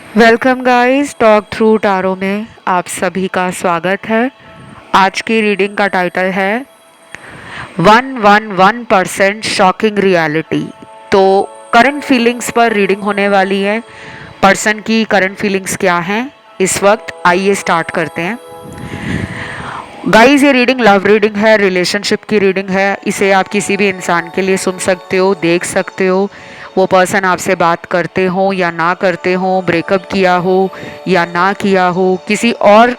Welcome guys, talk through tarot में आप सभी का स्वागत है। आज की रीडिंग का टाइटल है 111% शॉकिंग रियलिटी। तो करंट फीलिंग्स पर रीडिंग होने वाली है। पर्सन की करंट फीलिंग्स क्या हैं इस वक्त, आइए स्टार्ट करते हैं। गाइस, ये रीडिंग लव रीडिंग है, रिलेशनशिप की रीडिंग है। इसे आप किसी भी इंसान के लिए सुन सकते हो, देख सकते हो। वो पर्सन आपसे बात करते हो या ना करते हो, ब्रेकअप किया हो या ना किया हो, किसी और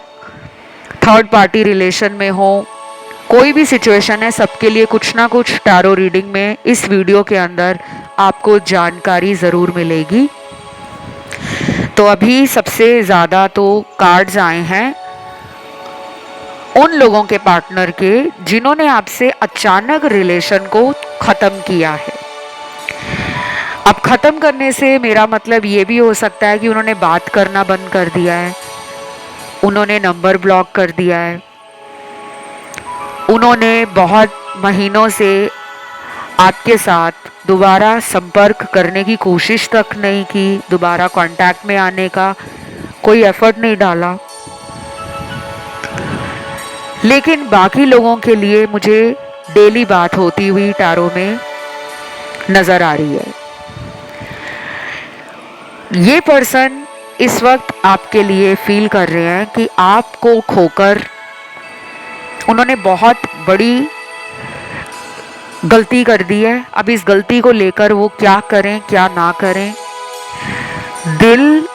थर्ड पार्टी रिलेशन में हो, कोई भी सिचुएशन है, सबके लिए कुछ ना कुछ टैरो रीडिंग में इस वीडियो के अंदर आपको जानकारी ज़रूर मिलेगी। तो अभी सबसे ज़्यादा तो कार्ड्स आए हैं उन लोगों के पार्टनर के जिन्होंने आपसे अचानक रिलेशन को ख़त्म किया है। अब ख़त्म करने से मेरा मतलब ये भी हो सकता है कि उन्होंने बात करना बंद कर दिया है, उन्होंने नंबर ब्लॉक कर दिया है, उन्होंने बहुत महीनों से आपके साथ दोबारा संपर्क करने की कोशिश तक नहीं की, दोबारा कांटेक्ट में आने का कोई एफर्ट नहीं डाला। लेकिन बाकी लोगों के लिए मुझे डेली बात होती हुई टैरो में नज़र आ रही है। ये पर्सन इस वक्त आपके लिए फील कर रहे हैं कि आपको खोकर उन्होंने बहुत बड़ी गलती कर दी है। अब इस गलती को लेकर वो क्या करें क्या ना करें, दिल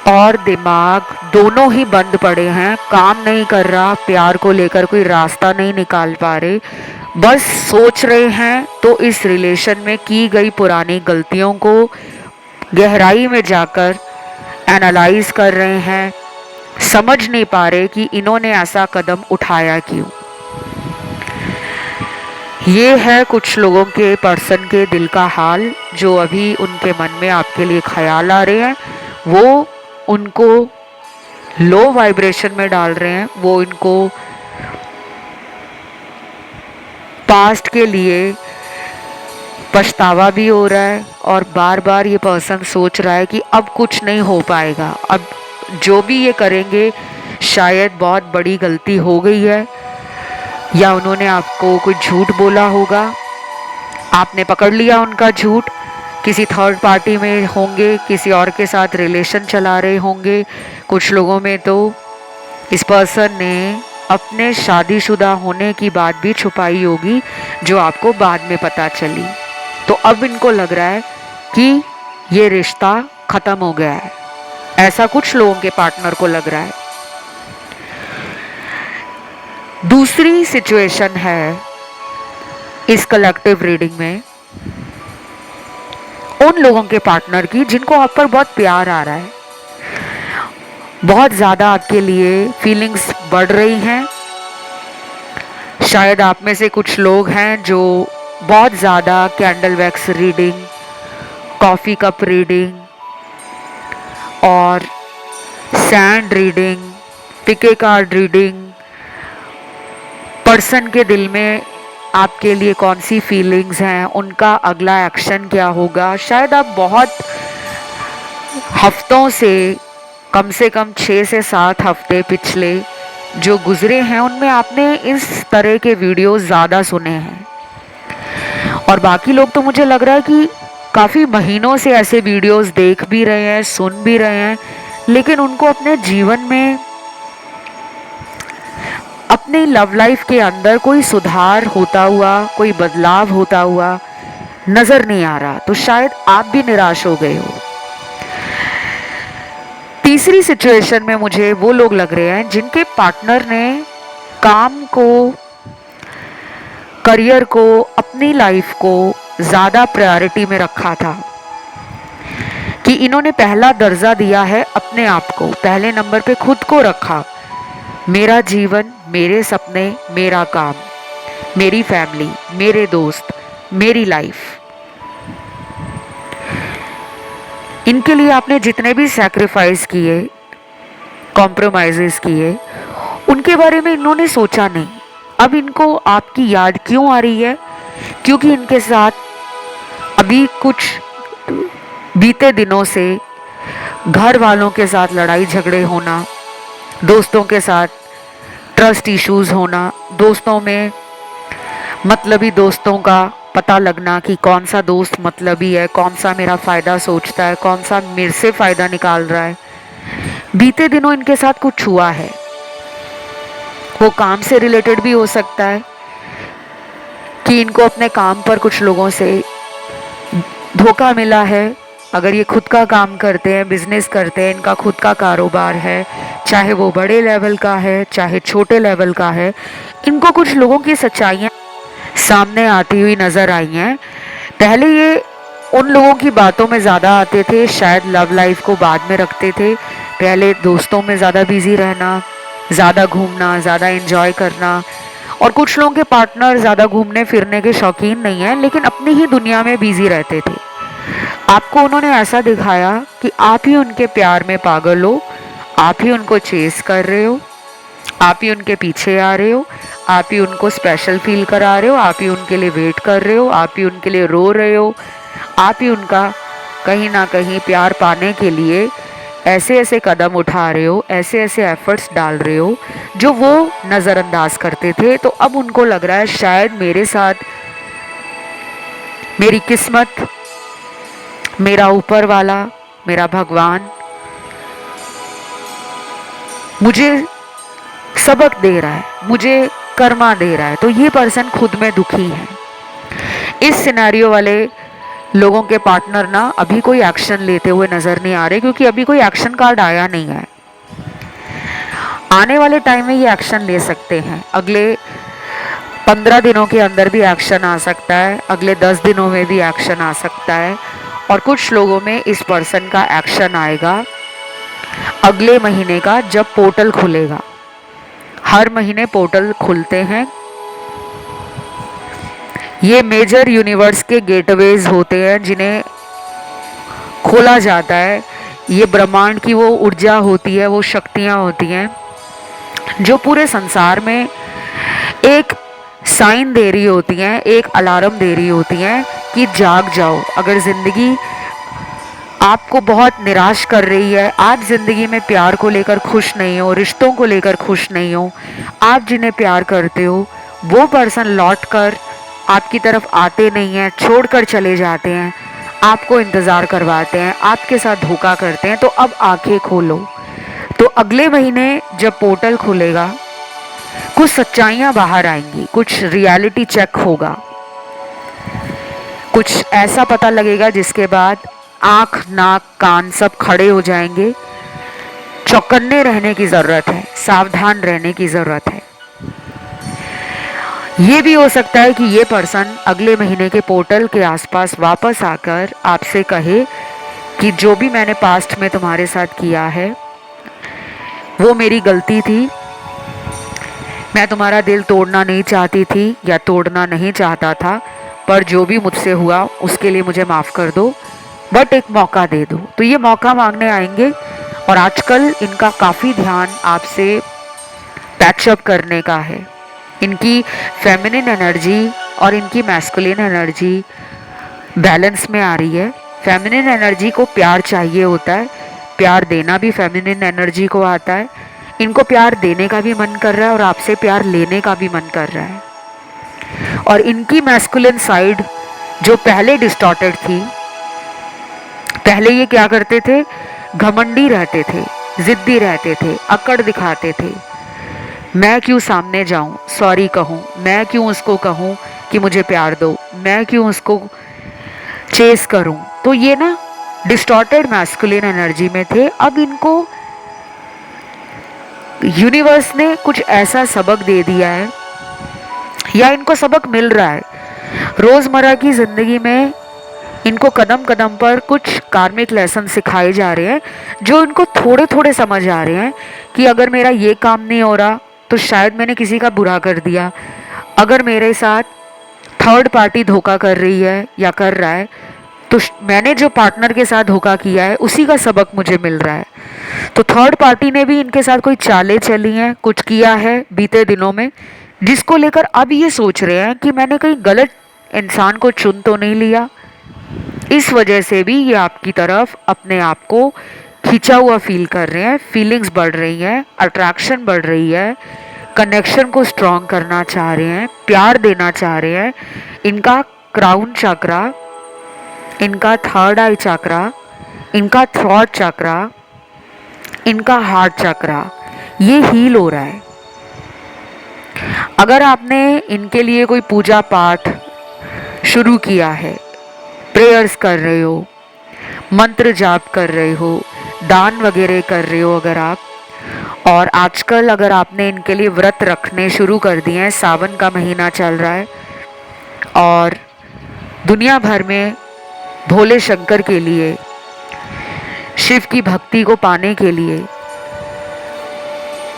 और दिमाग दोनों ही बंद पड़े हैं, काम नहीं कर रहा, प्यार को लेकर कोई रास्ता नहीं निकाल पा रहे, बस सोच रहे हैं। तो इस रिलेशन में की गई पुरानी गलतियों को गहराई में जाकर एनालाइज कर रहे हैं, समझ नहीं पा रहे कि इन्होंने ऐसा कदम उठाया क्यों। ये है कुछ लोगों के पर्सन के दिल का हाल, जो अभी उनके मन में आपके लिए ख्याल आ रहे हैं। वो उनको लो वाइब्रेशन में डाल रहे हैं, वो इनको पास्ट के लिए पछतावा भी हो रहा है और बार बार ये पर्सन सोच रहा है कि अब कुछ नहीं हो पाएगा, अब जो भी ये करेंगे शायद बहुत बड़ी गलती हो गई है, या उन्होंने आपको कुछ झूठ बोला होगा, आपने पकड़ लिया उनका झूठ, किसी थर्ड पार्टी में होंगे, किसी और के साथ रिलेशन चला रहे होंगे। कुछ लोगों में तो इस पर्सन ने अपने शादीशुदा होने की बात भी छुपाई होगी, जो आपको बाद में पता चली। तो अब इनको लग रहा है कि ये रिश्ता खत्म हो गया है, ऐसा कुछ लोगों के पार्टनर को लग रहा है। दूसरी सिचुएशन है इस कलेक्टिव रीडिंग में उन लोगों के पार्टनर की जिनको आप पर बहुत प्यार आ रहा है, बहुत ज़्यादा आपके लिए फीलिंग्स बढ़ रही हैं। शायद आप में से कुछ लोग हैं जो बहुत ज़्यादा candle wax reading, coffee cup reading और सैंड रीडिंग, पिके कार्ड रीडिंग, पर्सन के दिल में आपके लिए कौन सी फीलिंग्स हैं, उनका अगला एक्शन क्या होगा। शायद आप बहुत हफ्तों से कम 6 से 7 हफ्ते पिछले जो गुजरे हैं उनमें आपने इस तरह के वीडियोस ज़्यादा सुने हैं। और बाकी लोग तो मुझे लग रहा है कि काफ़ी महीनों से ऐसे वीडियोस देख भी रहे हैं, सुन भी रहे हैं, लेकिन उनको अपने जीवन में, अपनी लव लाइफ के अंदर कोई सुधार होता हुआ, कोई बदलाव होता हुआ नज़र नहीं आ रहा। तो शायद आप भी निराश हो गए हो। तीसरी सिचुएशन में मुझे वो लोग लग रहे हैं जिनके पार्टनर ने काम को, करियर को, अपनी लाइफ को ज़्यादा प्रायोरिटी में रखा था, कि इन्होंने पहला दर्जा दिया है अपने आप को, पहले नंबर पे खुद को रखा। मेरा जीवन, मेरे सपने, मेरा काम, मेरी फैमिली, मेरे दोस्त, मेरी लाइफ। इनके लिए आपने जितने भी सैक्रिफाइस किए, कॉम्प्रोमाइज़ेस किए, उनके बारे में इन्होंने सोचा नहीं। अब इनको आपकी याद क्यों आ रही है? क्योंकि इनके साथ अभी कुछ बीते दिनों से घर वालों के साथ लड़ाई झगड़े होना, दोस्तों के साथ ट्रस्ट इश्यूज होना, दोस्तों में मतलबी दोस्तों का पता लगना कि कौन सा दोस्त मतलबी है, कौन सा मेरा फ़ायदा सोचता है, कौन सा मेरे से फ़ायदा निकाल रहा है। बीते दिनों इनके साथ कुछ हुआ है, वो काम से रिलेटेड भी हो सकता है कि इनको अपने काम पर कुछ लोगों से धोखा मिला है। अगर ये खुद का काम करते हैं, बिजनेस करते हैं, इनका खुद का कारोबार है, चाहे वो बड़े लेवल का है चाहे छोटे लेवल का है, इनको कुछ लोगों की सच्चाइयाँ सामने आती हुई नज़र आई हैं। पहले ये उन लोगों की बातों में ज़्यादा आते थे, शायद लव लाइफ को बाद में रखते थे। पहले दोस्तों में ज़्यादा बिजी रहना, ज़्यादा घूमना, ज़्यादा एंजॉय करना। और कुछ लोगों के पार्टनर ज़्यादा घूमने फिरने के शौकीन नहीं हैं, लेकिन अपनी ही दुनिया में बिजी रहते थे। आपको उन्होंने ऐसा दिखाया कि आप ही उनके प्यार में पागल हो, आप ही उनको चेस कर रहे हो, आप ही उनके पीछे आ रहे हो, आप ही उनको स्पेशल फील करा रहे हो, आप ही उनके लिए वेट कर रहे हो, आप ही उनके लिए रो रहे हो, आप ही उनका कहीं ना कहीं प्यार पाने के लिए ऐसे ऐसे कदम उठा रहे हो, ऐसे ऐसे एफर्ट्स डाल रहे हो जो वो नज़रअंदाज करते थे। तो अब उनको लग रहा है शायद मेरे साथ मेरी किस्मत, मेरा ऊपर वाला, मेरा भगवान मुझे सबक दे रहा है, मुझे कर्मा दे रहा है। तो ये पर्सन खुद में दुखी है। इस सिनेरियो वाले लोगों के पार्टनर ना अभी कोई एक्शन लेते हुए नजर नहीं आ रहे, क्योंकि अभी कोई एक्शन कार्ड आया नहीं है। आने वाले टाइम में ये एक्शन ले सकते हैं, अगले 15 दिनों के अंदर भी एक्शन आ सकता है, अगले 10 दिनों में भी एक्शन आ सकता है। और कुछ लोगों में इस पर्सन का एक्शन आएगा अगले महीने का, जब पोर्टल खुलेगा। हर महीने पोर्टल खुलते हैं, ये मेजर यूनिवर्स के गेटवेज होते हैं जिन्हें खोला जाता है। ये ब्रह्मांड की वो ऊर्जा होती है, वो शक्तियाँ होती हैं जो पूरे संसार में एक साइन दे रही होती हैं, एक अलार्म दे रही होती हैं कि जाग जाओ। अगर ज़िंदगी आपको बहुत निराश कर रही है, आप ज़िंदगी में प्यार को लेकर खुश नहीं हो, रिश्तों को लेकर खुश नहीं हो, आप जिन्हें प्यार करते हो वो पर्सन लौट कर आपकी तरफ आते नहीं हैं, छोड़कर चले जाते हैं, आपको इंतज़ार करवाते हैं, आपके साथ धोखा करते हैं, तो अब आंखें खोलो। तो अगले महीने जब पोर्टल खुलेगा कुछ सच्चाइयाँ बाहर आएंगी, कुछ रियलिटी चेक होगा, कुछ ऐसा पता लगेगा जिसके बाद आँख नाक कान सब खड़े हो जाएंगे। चौकन्ने रहने की ज़रूरत है, सावधान रहने की ज़रूरत है। ये भी हो सकता है कि ये पर्सन अगले महीने के पोर्टल के आसपास वापस आकर आपसे कहे कि जो भी मैंने पास्ट में तुम्हारे साथ किया है वो मेरी गलती थी, मैं तुम्हारा दिल तोड़ना नहीं चाहती थी या तोड़ना नहीं चाहता था, पर जो भी मुझसे हुआ उसके लिए मुझे माफ़ कर दो, बट एक मौका दे दो। तो ये मौका मांगने आएंगे और आजकल इनका काफ़ी ध्यान आपसे पैचअप करने का है। इनकी फेमिनिन एनर्जी और इनकी मैस्कुलिन एनर्जी बैलेंस में आ रही है। फेमिनिन एनर्जी को प्यार चाहिए होता है, प्यार देना भी फेमिनिन एनर्जी को आता है। इनको प्यार देने का भी मन कर रहा है और आपसे प्यार लेने का भी मन कर रहा है। और इनकी मैस्कुलिन साइड जो पहले डिस्टॉर्टेड थी, पहले ये क्या करते थे, घमंडी रहते थे, जिद्दी रहते थे, अकड़ दिखाते थे। मैं क्यों सामने जाऊं, सॉरी कहूं, मैं क्यों उसको कहूं कि मुझे प्यार दो, मैं क्यों उसको चेस करूं। तो ये ना डिस्टॉर्टेड मैस्कुलिन एनर्जी में थे। अब इनको यूनिवर्स ने कुछ ऐसा सबक दे दिया है या इनको सबक मिल रहा है। रोज़मर्रा की ज़िंदगी में इनको कदम कदम पर कुछ कार्मिक लेसन सिखाए जा रहे हैं जो इनको थोड़े थोड़े समझ आ रहे हैं कि अगर मेरा ये काम नहीं हो रहा तो शायद मैंने किसी का बुरा कर दिया, अगर मेरे साथ थर्ड पार्टी धोखा कर रही है या कर रहा है तो मैंने जो पार्टनर के साथ धोखा किया है उसी का सबक मुझे मिल रहा है। तो थर्ड पार्टी ने भी इनके साथ कोई चालें चली हैं, कुछ किया है बीते दिनों में, जिसको लेकर अब ये सोच रहे हैं कि मैंने कहीं गलत इंसान को चुन तो नहीं लिया। इस वजह से भी ये आपकी तरफ अपने आप को खींचा हुआ फील कर रहे हैं, फीलिंग्स बढ़ रही हैं, अट्रैक्शन बढ़ रही है, कनेक्शन को स्ट्रॉन्ग करना चाह रहे हैं, प्यार देना चाह रहे हैं। इनका क्राउन चक्रा, इनका थर्ड आई चक्रा, इनका थ्रॉट चक्रा, इनका हार्ट चक्रा, ये हील हो रहा है। अगर आपने इनके लिए कोई पूजा पाठ शुरू किया है, प्रेयर्स कर रहे हो, मंत्र जाप कर रहे हो, दान वगैरह कर रहे हो अगर आप, और आजकल अगर आपने इनके लिए व्रत रखने शुरू कर दिए हैं, सावन का महीना चल रहा है और दुनिया भर में भोले शंकर के लिए, शिव की भक्ति को पाने के लिए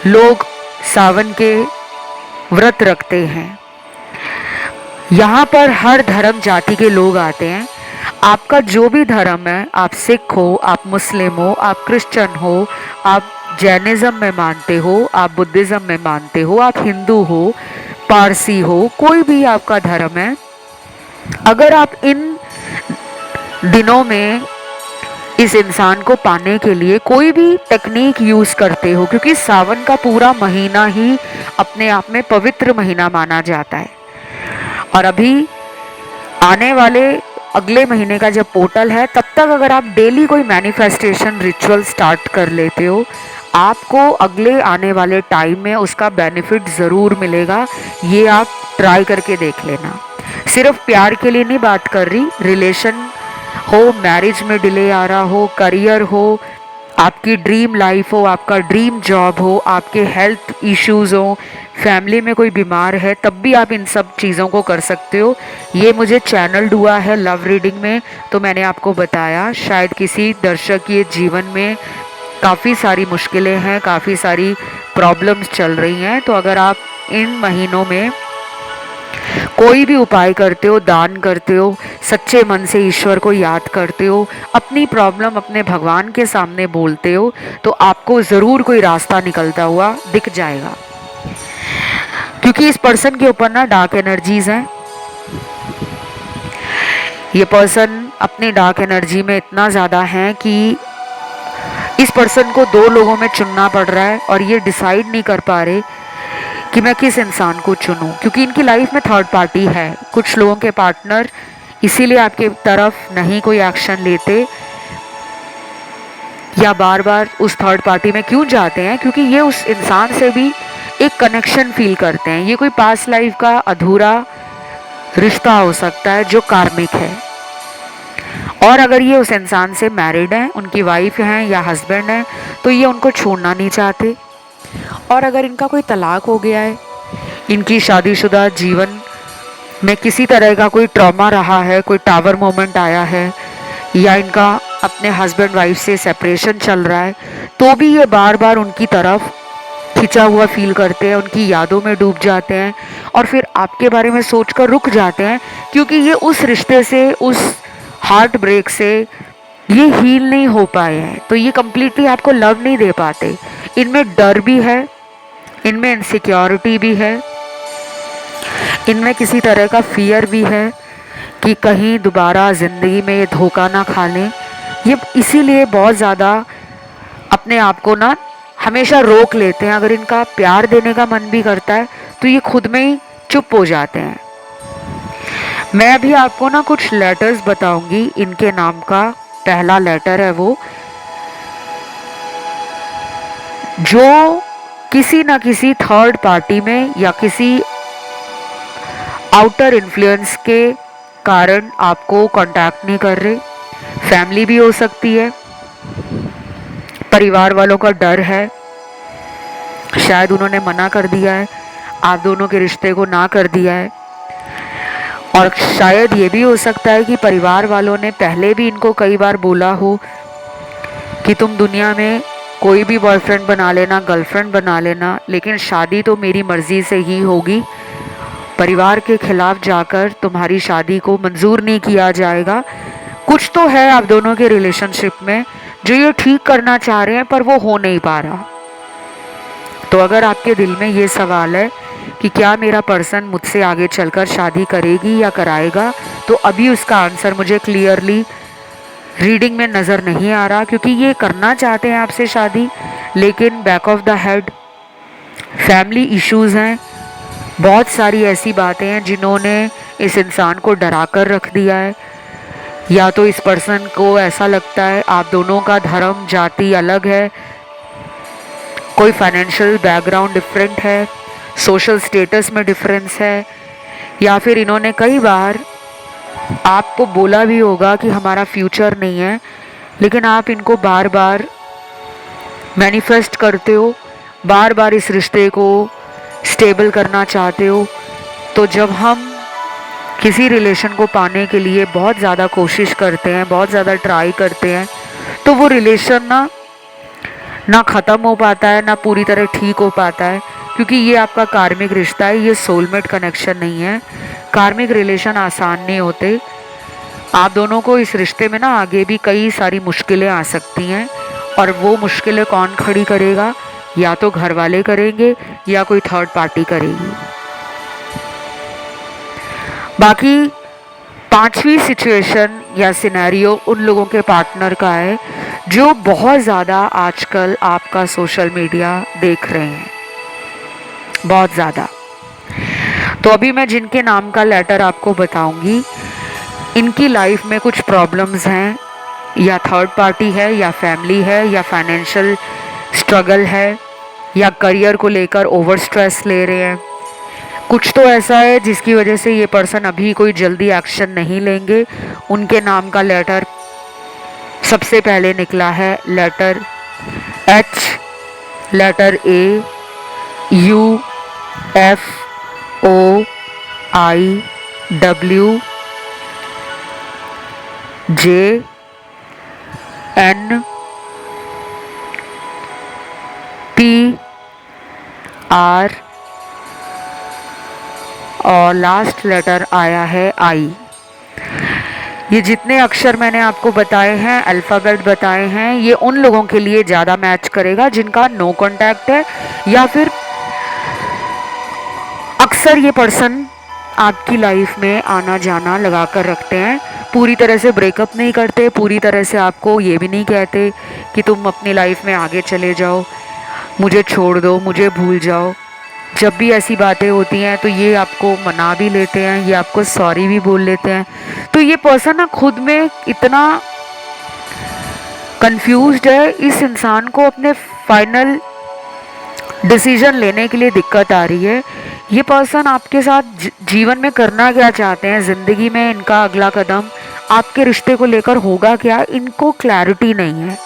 लोग सावन के व्रत रखते हैं। यहाँ पर हर धर्म जाति के लोग आते हैं। आपका जो भी धर्म है, आप सिख हो, आप मुस्लिम हो, आप क्रिश्चियन हो, आप जैनिज़्म में मानते हो, आप बुद्धिज़्म में मानते हो, आप हिंदू हो, पारसी हो, कोई भी आपका धर्म है, अगर आप इन दिनों में इस इंसान को पाने के लिए कोई भी टेक्निक यूज़ करते हो, क्योंकि सावन का पूरा महीना ही अपने आप में पवित्र महीना माना जाता है। और अभी आने वाले अगले महीने का जब पोर्टल है, तब तक अगर आप डेली कोई मैनिफेस्टेशन रिचुअल स्टार्ट कर लेते हो, आपको अगले आने वाले टाइम में उसका बेनिफिट ज़रूर मिलेगा। ये आप ट्राई करके देख लेना। सिर्फ प्यार के लिए नहीं बात कर रही, रिलेशन हो, मैरिज में डिले आ रहा हो, करियर हो, आपकी ड्रीम लाइफ हो, आपका ड्रीम जॉब हो, आपके हेल्थ इश्यूज़ हो, फैमिली में कोई बीमार है, तब भी आप इन सब चीज़ों को कर सकते हो। ये मुझे चैनल्ड हुआ है लव रीडिंग में, तो मैंने आपको बताया। शायद किसी दर्शक के जीवन में काफ़ी सारी मुश्किलें हैं, काफ़ी सारी प्रॉब्लम्स चल रही हैं, तो अगर आप इन महीनों में कोई भी उपाय करते हो, दान करते हो, सच्चे मन से ईश्वर को याद करते हो, अपनी प्रॉब्लम अपने भगवान के सामने बोलते हो, तो आपको ज़रूर कोई रास्ता निकलता हुआ दिख जाएगा। क्योंकि इस पर्सन के ऊपर ना डार्क एनर्जीज हैं। ये पर्सन अपनी डार्क एनर्जी में इतना ज़्यादा है कि इस पर्सन को दो लोगों में चुनना पड़ रहा है और ये डिसाइड नहीं कर पा रहे कि मैं किस इंसान को चुनूं, क्योंकि इनकी लाइफ में थर्ड पार्टी है। कुछ लोगों के पार्टनर इसीलिए आपके तरफ नहीं कोई एक्शन लेते या बार बार उस थर्ड पार्टी में क्यों जाते हैं, क्योंकि ये उस इंसान से भी एक कनेक्शन फील करते हैं। ये कोई पास्ट लाइफ का अधूरा रिश्ता हो सकता है जो कार्मिक है। और अगर ये उस इंसान से मैरिड हैं, उनकी वाइफ हैं या हस्बैंड हैं, तो ये उनको छोड़ना नहीं चाहते। और अगर इनका कोई तलाक हो गया है, इनकी शादीशुदा जीवन में किसी तरह का कोई ट्रॉमा रहा है, कोई टावर मोमेंट आया है, या इनका अपने हस्बैंड वाइफ से सेपरेशन चल रहा है, तो भी ये बार बार उनकी तरफ खिंचा हुआ फील करते हैं, उनकी यादों में डूब जाते हैं और फिर आपके बारे में सोचकर रुक जाते हैं, क्योंकि ये उस रिश्ते से, उस हार्ट ब्रेक से ये हील नहीं हो पाए हैं। तो ये कम्प्लीटली आपको लव नहीं दे पाते। इनमें डर भी है, इनमें इनसिक्योरिटी भी है, इनमें किसी तरह का फियर भी है कि कहीं दोबारा ज़िंदगी में ये धोखा ना खा लें। ये इसीलिए बहुत ज़्यादा अपने आप को ना हमेशा रोक लेते हैं। अगर इनका प्यार देने का मन भी करता है तो ये खुद में ही चुप हो जाते हैं। मैं अभी आपको ना कुछ लेटर्स बताऊंगी। इनके नाम का पहला लेटर है वो जो किसी ना किसी थर्ड पार्टी में या किसी आउटर इन्फ्लुएंस के कारण आपको कांटेक्ट नहीं कर रहे। फैमिली भी हो सकती है, परिवार वालों का डर है, शायद उन्होंने मना कर दिया है, आप दोनों के रिश्ते को ना कर दिया है। और शायद ये भी हो सकता है कि परिवार वालों ने पहले भी इनको कई बार बोला हो कि तुम दुनिया में कोई भी बॉयफ्रेंड बना लेना, गर्लफ्रेंड बना लेना, लेकिन शादी तो मेरी मर्जी से ही होगी। परिवार के खिलाफ जाकर तुम्हारी शादी को मंजूर नहीं किया जाएगा। कुछ तो है आप दोनों के रिलेशनशिप में जो ये ठीक करना चाह रहे हैं, पर वो हो नहीं पा रहा। तो अगर आपके दिल में ये सवाल है कि क्या मेरा पर्सन मुझसे आगे चलकर शादी करेगी या कराएगा, तो अभी उसका आंसर मुझे क्लियरली रीडिंग में नज़र नहीं आ रहा, क्योंकि ये करना चाहते हैं आपसे शादी, लेकिन back of the head family issues हैं। बहुत सारी ऐसी बातें हैं जिन्होंने इस इंसान को डरा कर रख दिया है। या तो इस पर्सन को ऐसा लगता है आप दोनों का धर्म जाति अलग है, कोई फाइनेंशियल बैकग्राउंड डिफरेंट है, सोशल स्टेटस में डिफरेंस है, या फिर इन्होंने कई बार आपको बोला भी होगा कि हमारा फ्यूचर नहीं है, लेकिन आप इनको बार बार मैनिफेस्ट करते हो, बार बार इस रिश्ते को स्टेबल करना चाहते हो। तो जब हम किसी रिलेशन को पाने के लिए बहुत ज़्यादा कोशिश करते हैं, बहुत ज़्यादा ट्राई करते हैं, तो वो रिलेशन ना ख़त्म हो पाता है, ना पूरी तरह ठीक हो पाता है, क्योंकि ये आपका कार्मिक रिश्ता है, ये सोलमेट कनेक्शन नहीं है। कार्मिक रिलेशन आसान नहीं होते। आप दोनों को इस रिश्ते में ना आगे भी कई सारी मुश्किलें आ सकती हैं, और वो मुश्किलें कौन खड़ी करेगा? या तो घर वाले करेंगे या कोई थर्ड पार्टी करेगी। बाकी पांचवी सिचुएशन या सिनेरियो उन लोगों के पार्टनर का है जो बहुत ज़्यादा आजकल आपका सोशल मीडिया देख रहे हैं, बहुत ज़्यादा। तो अभी मैं जिनके नाम का लेटर आपको बताऊंगी, इनकी लाइफ में कुछ प्रॉब्लम्स हैं, या थर्ड पार्टी है, या फैमिली है, या फाइनेंशियल स्ट्रगल है, या करियर को लेकर ओवर स्ट्रेस ले रहे हैं। कुछ तो ऐसा है जिसकी वजह से ये पर्सन अभी कोई जल्दी एक्शन नहीं लेंगे। उनके नाम का लेटर सबसे पहले निकला है letter H, letter A, U, F, O, I, W, J, N, P, R, और लास्ट लेटर आया है आई। ये जितने अक्षर मैंने आपको बताए हैं, अल्फ़ाबेट बताए हैं, ये उन लोगों के लिए ज़्यादा मैच करेगा जिनका नो कांटेक्ट है, या फिर अक्सर ये पर्सन आपकी लाइफ में आना जाना लगा कर रखते हैं। पूरी तरह से ब्रेकअप नहीं करते, पूरी तरह से आपको ये भी नहीं कहते कि तुम अपनी लाइफ में आगे चले जाओ, मुझे छोड़ दो, मुझे भूल जाओ। जब भी ऐसी बातें होती हैं तो ये आपको मना भी लेते हैं, ये आपको सॉरी भी बोल लेते हैं। तो ये पर्सन ना खुद में इतना कंफ्यूज्ड है, इस इंसान को अपने फाइनल डिसीजन लेने के लिए दिक्कत आ रही है। ये पर्सन आपके साथ जीवन में करना क्या चाहते हैं, ज़िंदगी में इनका अगला कदम आपके रिश्ते को लेकर होगा क्या, इनको क्लैरिटी नहीं है।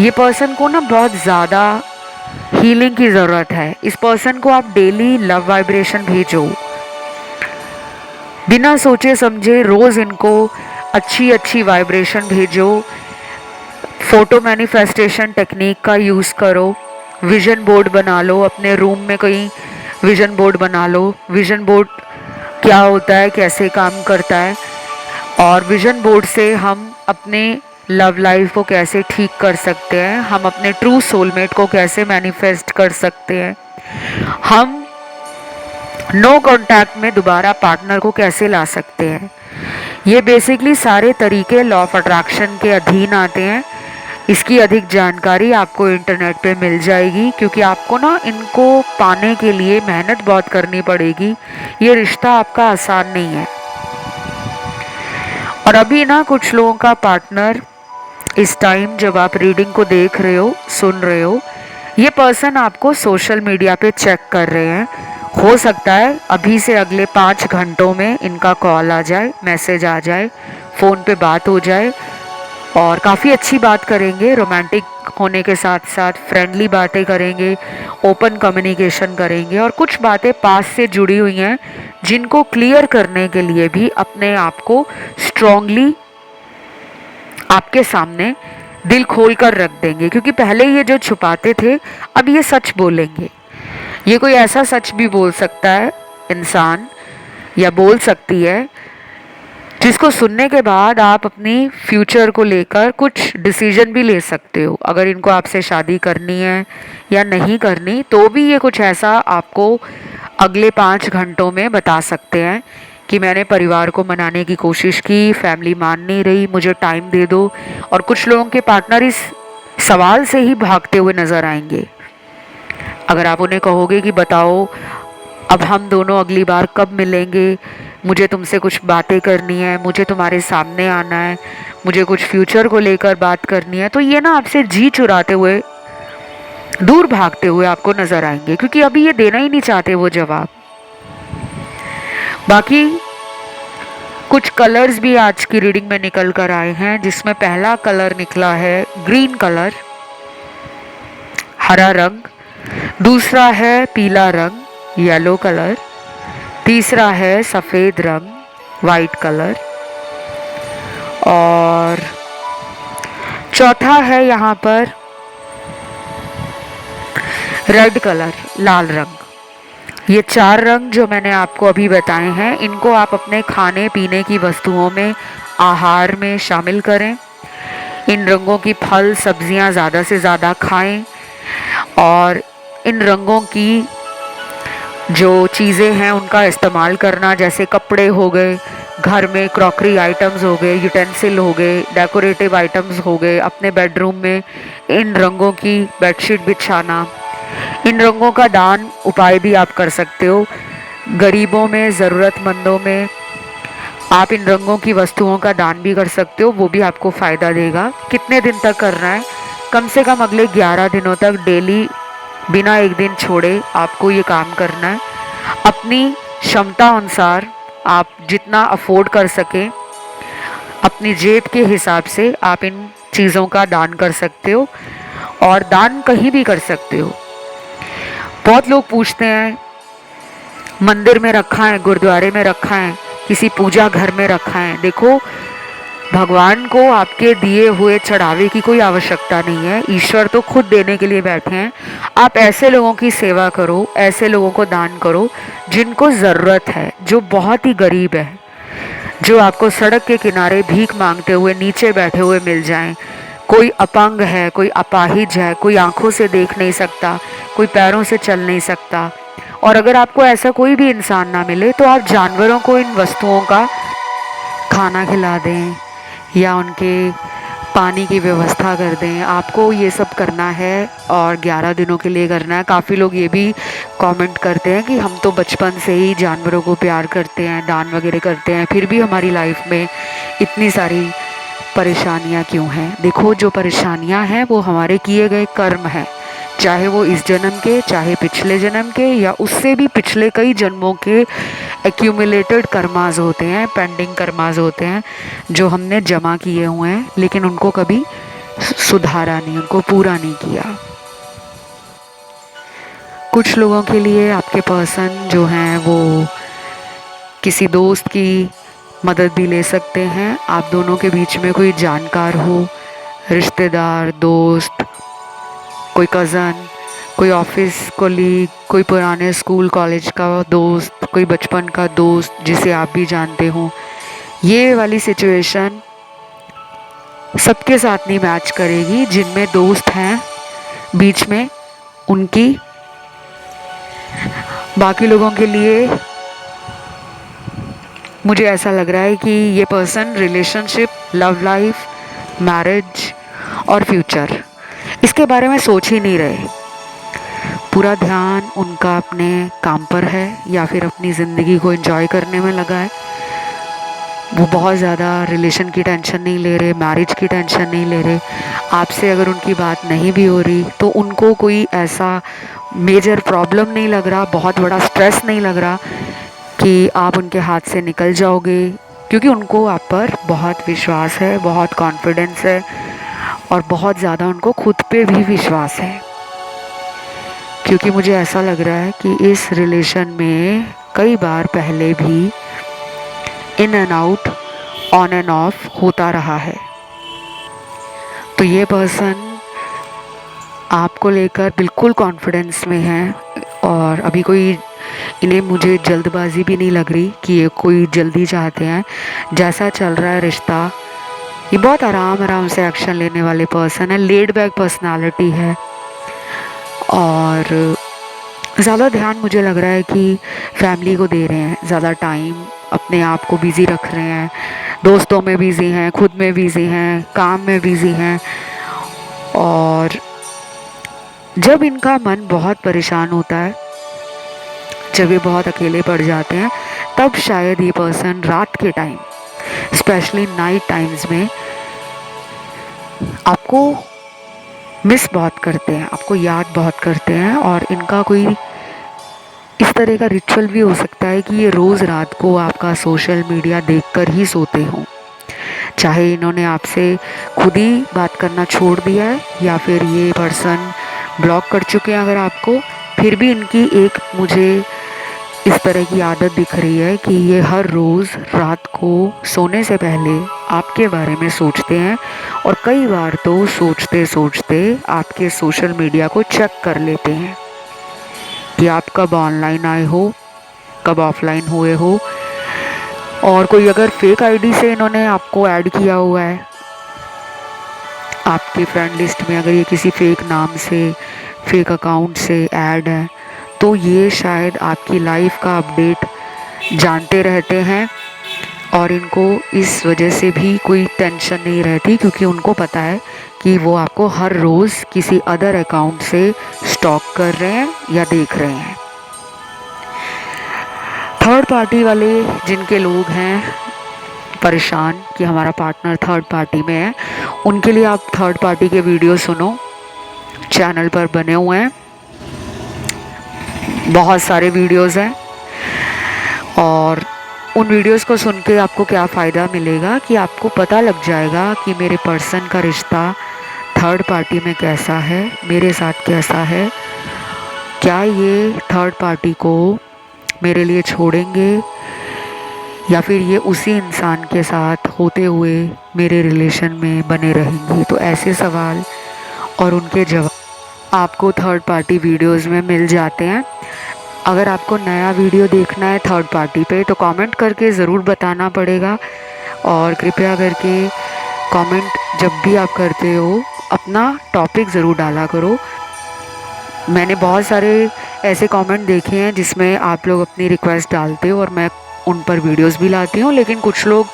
ये पर्सन को ना बहुत ज़्यादा हीलिंग की ज़रूरत है। इस पर्सन को आप डेली लव वाइब्रेशन भेजो, बिना सोचे समझे रोज़ इनको अच्छी अच्छी वाइब्रेशन भेजो। फ़ोटो मैनिफेस्टेशन टेक्निक का यूज़ करो, विज़न बोर्ड बना लो, अपने रूम में कहीं विज़न बोर्ड बना लो। विज़न बोर्ड क्या होता है, कैसे काम करता है, और विज़न बोर्ड से हम अपने लव लाइफ को कैसे ठीक कर सकते हैं, हम अपने ट्रू सोलमेट को कैसे मैनिफेस्ट कर सकते हैं, हम नो कांटेक्ट में दोबारा पार्टनर को कैसे ला सकते हैं। ये बेसिकली सारे तरीके लॉ ऑफ अट्रैक्शन के अधीन आते हैं। इसकी अधिक जानकारी आपको इंटरनेट पे मिल जाएगी, क्योंकि आपको ना इनको पाने के लिए मेहनत बहुत करनी पड़ेगी। ये रिश्ता आपका आसान नहीं है। और अभी ना कुछ लोगों का पार्टनर इस टाइम जब आप रीडिंग को देख रहे हो, सुन रहे हो, ये पर्सन आपको सोशल मीडिया पे चेक कर रहे हैं। हो सकता है अभी से अगले 5 घंटों में इनका कॉल आ जाए, मैसेज आ जाए, फ़ोन पे बात हो जाए, और काफ़ी अच्छी बात करेंगे। रोमांटिक होने के साथ साथ फ्रेंडली बातें करेंगे, ओपन कम्युनिकेशन करेंगे, और कुछ बातें पास से जुड़ी हुई हैं जिनको क्लियर करने के लिए भी अपने आप को स्ट्रॉन्गली आपके सामने दिल खोल कर रख देंगे। क्योंकि पहले ये जो छुपाते थे, अब ये सच बोलेंगे। ये कोई ऐसा सच भी बोल सकता है इंसान, या बोल सकती है, जिसको सुनने के बाद आप अपनी फ्यूचर को लेकर कुछ डिसीजन भी ले सकते हो। अगर इनको आपसे शादी करनी है या नहीं करनी, तो भी ये कुछ ऐसा आपको अगले 5 घंटों में बता सकते हैं कि मैंने परिवार को मनाने की कोशिश की, फैमिली मान नहीं रही, मुझे टाइम दे दो। और कुछ लोगों के पार्टनर इस सवाल से ही भागते हुए नजर आएंगे। अगर आप उन्हें कहोगे कि बताओ अब हम दोनों अगली बार कब मिलेंगे, मुझे तुमसे कुछ बातें करनी है, मुझे तुम्हारे सामने आना है, मुझे कुछ फ्यूचर को लेकर बात करनी है, तो ये ना आपसे जी चुराते हुए, दूर भागते हुए आपको नजर आएंगे, क्योंकि अभी ये देना ही नहीं चाहते वो जवाब। बाकी कुछ कलर्स भी आज की रीडिंग में निकल कर आए हैं, जिसमें पहला कलर निकला है ग्रीन कलर, हरा रंग। दूसरा है पीला रंग, येलो कलर। तीसरा है सफ़ेद रंग, वाइट कलर। और चौथा है यहाँ पर रेड कलर, लाल रंग। ये 4 रंग जो मैंने आपको अभी बताए हैं, इनको आप अपने खाने पीने की वस्तुओं में, आहार में शामिल करें। इन रंगों की फल सब्जियां ज़्यादा से ज़्यादा खाएं। और इन रंगों की जो चीज़ें हैं उनका इस्तेमाल करना, जैसे कपड़े हो गए, घर में क्रॉकरी आइटम्स हो गए, यूटेंसिल हो गए, डेकोरेटिव आइटम्स हो गए, अपने बेडरूम में इन रंगों की बेडशीट बिछाना। इन रंगों का दान उपाय भी आप कर सकते हो। गरीबों में, ज़रूरतमंदों में आप इन रंगों की वस्तुओं का दान भी कर सकते हो, वो भी आपको फ़ायदा देगा। कितने दिन तक करना है? कम से कम अगले 11 दिनों तक डेली, बिना एक दिन छोड़े आपको ये काम करना है। अपनी क्षमता अनुसार आप जितना अफोर्ड कर सकें, अपनी जेब के हिसाब से आप इन चीज़ों का दान कर सकते हो। और दान कहीं भी कर सकते हो। बहुत लोग पूछते हैं मंदिर में रखा है, गुरुद्वारे में रखा है, किसी पूजा घर में रखा है। देखो, भगवान को आपके दिए हुए चढ़ावे की कोई आवश्यकता नहीं है, ईश्वर तो खुद देने के लिए बैठे हैं। आप ऐसे लोगों की सेवा करो, ऐसे लोगों को दान करो जिनको ज़रूरत है, जो बहुत ही गरीब है, जो आपको सड़क के किनारे भीख मांगते हुए नीचे बैठे हुए मिल जाएं। कोई अपंग है, कोई अपाहिज है, कोई आंखों से देख नहीं सकता, कोई पैरों से चल नहीं सकता। और अगर आपको ऐसा कोई भी इंसान ना मिले तो आप जानवरों को इन वस्तुओं का खाना खिला दें या उनके पानी की व्यवस्था कर दें। आपको ये सब करना है और 11 दिनों के लिए करना है। काफ़ी लोग ये भी कमेंट करते हैं कि हम तो बचपन से ही जानवरों को प्यार करते हैं, दान वगैरह करते हैं, फिर भी हमारी लाइफ में इतनी सारी परेशानियां क्यों हैं? देखो, जो परेशानियां हैं वो हमारे किए गए कर्म हैं, चाहे वो इस जन्म के, चाहे पिछले जन्म के, या उससे भी पिछले कई जन्मों के एक्यूमुलेटेड कर्मास होते हैं, पेंडिंग कर्मास होते हैं, जो हमने जमा किए हुए हैं लेकिन उनको कभी सुधारा नहीं, उनको पूरा नहीं किया। कुछ लोगों के लिए आपके पर्सन जो हैं वो किसी दोस्त की मदद भी ले सकते हैं। आप दोनों के बीच में कोई जानकार हो, रिश्तेदार, दोस्त, कोई कज़न, कोई ऑफिस कोलीग, कोई पुराने स्कूल कॉलेज का दोस्त, कोई बचपन का दोस्त जिसे आप भी जानते हो। ये वाली सिचुएशन सबके साथ नहीं मैच करेगी। जिनमें दोस्त हैं बीच में, उनकी, बाकी लोगों के लिए मुझे ऐसा लग रहा है कि ये person relationship, love life, marriage और फ्यूचर, इसके बारे में सोच ही नहीं रहे। पूरा ध्यान उनका अपने काम पर है या फिर अपनी ज़िंदगी को एंजॉय करने में लगा है। वो बहुत ज़्यादा रिलेशन की टेंशन नहीं ले रहे, मैरिज की टेंशन नहीं ले रहे। आपसे अगर उनकी बात नहीं भी हो रही तो उनको कोई ऐसा मेजर प्रॉब्लम नहीं लग रहा, बहुत बड़ा स्ट्रेस नहीं लग रहा कि आप उनके हाथ से निकल जाओगे, क्योंकि उनको आप पर बहुत विश्वास है, बहुत कॉन्फिडेंस है और बहुत ज़्यादा उनको खुद पे भी विश्वास है। क्योंकि मुझे ऐसा लग रहा है कि इस रिलेशन में कई बार पहले भी in and out, on end of होता रहा है। तो ये पर्सन आपको लेकर बिल्कुल कॉन्फिडेंस में है और अभी कोई इन्हें, मुझे जल्दबाजी भी नहीं लग रही कि ये कोई जल्दी चाहते हैं। जैसा चल रहा है रिश्ता, ये बहुत आराम आराम से एक्शन लेने वाले पर्सन है, लेड बैक पर्सनालिटी है और ज़्यादा ध्यान मुझे लग रहा है कि फैमिली को दे रहे हैं, ज़्यादा टाइम अपने आप को बिज़ी रख रहे हैं, दोस्तों में बिज़ी हैं, खुद में बिज़ी हैं, काम में बिज़ी हैं। और जब इनका मन बहुत परेशान होता है, जब ये बहुत अकेले पड़ जाते हैं, तब शायद ये पर्सन रात के टाइम, स्पेशली नाइट टाइम्स में, आपको मिस बहुत करते हैं, आपको याद बहुत करते हैं। और इनका कोई इस तरह का रिचुअल भी हो सकता है कि ये रोज़ रात को आपका सोशल मीडिया देखकर ही सोते हों। चाहे इन्होंने आपसे खुद ही बात करना छोड़ दिया है या फिर ये पर्सन ब्लॉक कर चुके हैं अगर आपको, फिर भी इनकी एक मुझे इस तरह की आदत दिख रही है कि ये हर रोज़ रात को सोने से पहले आपके बारे में सोचते हैं। और कई बार तो सोचते सोचते आपके सोशल मीडिया को चेक कर लेते हैं कि आप कब ऑनलाइन आए हो, कब ऑफलाइन हुए हो। और कोई अगर फेक आईडी से इन्होंने आपको ऐड किया हुआ है आपके फ्रेंड लिस्ट में, अगर ये किसी फेक नाम से, फेक अकाउंट से ऐड है, तो ये शायद आपकी लाइफ का अपडेट जानते रहते हैं। और इनको इस वजह से भी कोई टेंशन नहीं रहती, क्योंकि उनको पता है कि वो आपको हर रोज़ किसी अदर अकाउंट से स्टॉक कर रहे हैं या देख रहे हैं। थर्ड पार्टी वाले जिनके लोग हैं परेशान कि हमारा पार्टनर थर्ड पार्टी में है, उनके लिए आप थर्ड पार्टी के वीडियो सुनो, चैनल पर बने हुए हैं, बहुत सारे वीडियोस हैं। और उन वीडियोस को सुन के आपको क्या फ़ायदा मिलेगा कि आपको पता लग जाएगा कि मेरे पर्सन का रिश्ता थर्ड पार्टी में कैसा है, मेरे साथ कैसा है, क्या ये थर्ड पार्टी को मेरे लिए छोड़ेंगे या फिर ये उसी इंसान के साथ होते हुए मेरे रिलेशन में बने रहेंगे। तो ऐसे सवाल और उनके जवाब आपको थर्ड पार्टी वीडियोस में मिल जाते हैं। अगर आपको नया वीडियो देखना है थर्ड पार्टी पे तो कमेंट करके ज़रूर बताना पड़ेगा। और कृपया करके कमेंट जब भी आप करते हो अपना टॉपिक ज़रूर डाला करो। मैंने बहुत सारे ऐसे कमेंट देखे हैं जिसमें आप लोग अपनी रिक्वेस्ट डालते हो और मैं उन पर वीडियोस भी लाती हूँ, लेकिन कुछ लोग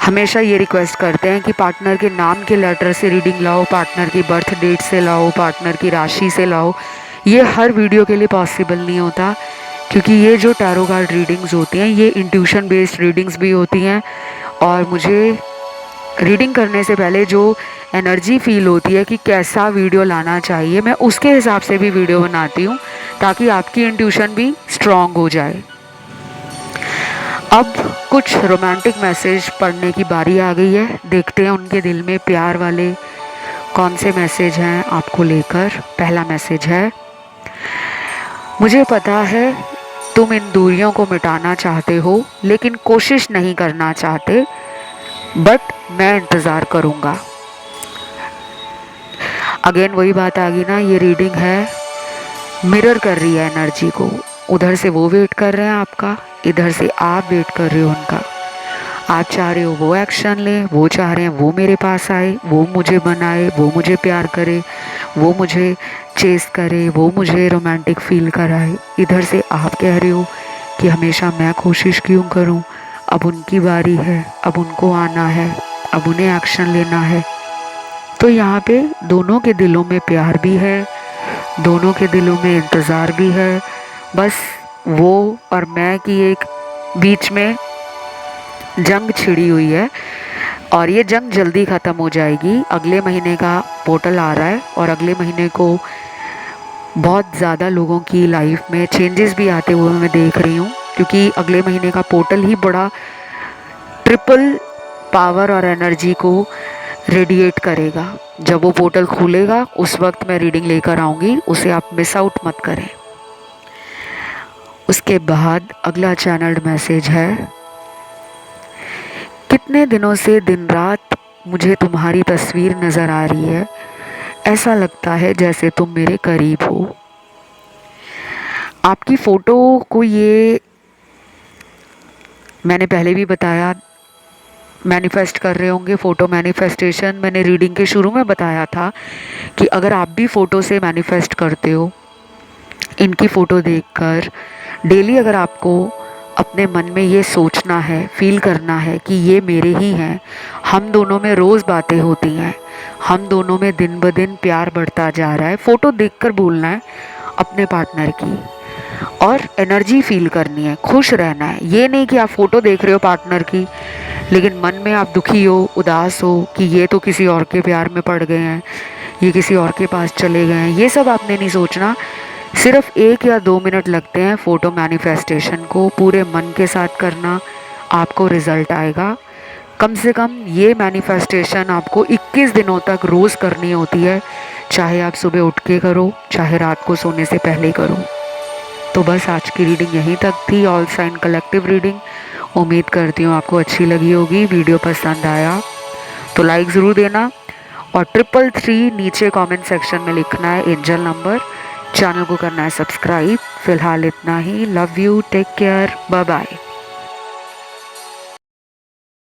हमेशा ये रिक्वेस्ट करते हैं कि पार्टनर के नाम के लेटर से रीडिंग लाओ, पार्टनर की बर्थ डेट से लाओ, पार्टनर की राशि से लाओ। ये हर वीडियो के लिए पॉसिबल नहीं होता, क्योंकि ये जो टैरो कार्ड रीडिंग्स होती हैं ये इंट्यूशन बेस्ड रीडिंग्स भी होती हैं। और मुझे रीडिंग करने से पहले जो एनर्जी फील होती है कि कैसा वीडियो लाना चाहिए, मैं उसके हिसाब से भी वीडियो बनाती हूँ ताकि आपकी इंट्यूशन भी स्ट्रॉन्ग हो जाए। अब कुछ रोमांटिक मैसेज पढ़ने की बारी आ गई है। देखते हैं उनके दिल में प्यार वाले कौन से मैसेज हैं आपको लेकर। पहला मैसेज है, मुझे पता है तुम इन दूरियों को मिटाना चाहते हो लेकिन कोशिश नहीं करना चाहते, बट मैं इंतज़ार करूँगा। अगेन वही बात आ गई ना, ये रीडिंग है मिरर कर रही है एनर्जी को। उधर से वो वेट कर रहे हैं आपका, इधर से आप वेट कर रहे हो उनका। आप चाह रहे हो वो एक्शन ले, वो चाह रहे हैं वो मेरे पास आए, वो मुझे बनाए, वो मुझे प्यार करे, वो मुझे चेस करे, वो मुझे रोमांटिक फील कराए। इधर से आप कह रहे हो कि हमेशा मैं कोशिश क्यों करूं, अब उनकी बारी है, अब उनको आना है, अब उन्हें एक्शन लेना है। तो यहाँ पे दोनों के दिलों में प्यार भी है, दोनों के दिलों में इंतज़ार भी है। बस वो और मैं की एक बीच में जंग छिड़ी हुई है और ये जंग जल्दी ख़त्म हो जाएगी। अगले महीने का पोर्टल आ रहा है और अगले महीने को बहुत ज़्यादा लोगों की लाइफ में चेंजेस भी आते हुए मैं देख रही हूँ, क्योंकि अगले महीने का पोर्टल ही बड़ा ट्रिपल पावर और एनर्जी को रेडिएट करेगा। जब वो पोर्टल खुलेगा उस वक्त मैं रीडिंग लेकर आऊँगी, उसे आप मिस आउट मत करें। उसके बाद अगला चैनल्ड मैसेज है, कितने दिनों से दिन रात मुझे तुम्हारी तस्वीर नज़र आ रही है, ऐसा लगता है जैसे तुम मेरे करीब हो। आपकी फ़ोटो को ये मैंने पहले भी बताया मैनिफेस्ट कर रहे होंगे। फ़ोटो मैनिफेस्टेशन मैंने रीडिंग के शुरू में बताया था कि अगर आप भी फ़ोटो से मैनिफेस्ट करते हो, इनकी फ़ोटो देखकर डेली अगर आपको अपने मन में ये सोचना है, फील करना है कि ये मेरे ही हैं। हम दोनों में रोज़ बातें होती हैं, हम दोनों में दिन ब दिन प्यार बढ़ता जा रहा है। फ़ोटो देखकर बोलना है अपने पार्टनर की, और एनर्जी फील करनी है, खुश रहना है। ये नहीं कि आप फ़ोटो देख रहे हो पार्टनर की लेकिन मन में आप दुखी हो, उदास हो कि ये तो किसी और के प्यार में पड़ गए हैं, ये किसी और के पास चले गए हैं। ये सब आपने नहीं सोचना। सिर्फ 1 या 2 मिनट लगते हैं फ़ोटो मैनिफेस्टेशन को पूरे मन के साथ करना, आपको रिज़ल्ट आएगा। कम से कम ये मैनिफेस्टेशन आपको 21 दिनों तक रोज़ करनी होती है, चाहे आप सुबह उठ के करो, चाहे रात को सोने से पहले करो। तो बस आज की रीडिंग यहीं तक थी, ऑल साइन कलेक्टिव रीडिंग। उम्मीद करती हूँ आपको अच्छी लगी होगी। वीडियो पसंद आया तो लाइक ज़रूर देना, और 333 नीचे कमेंट सेक्शन में लिखना है एंजल नंबर। चैनल को करना है सब्सक्राइब। फ़िलहाल इतना ही। Love you, take care, bye bye.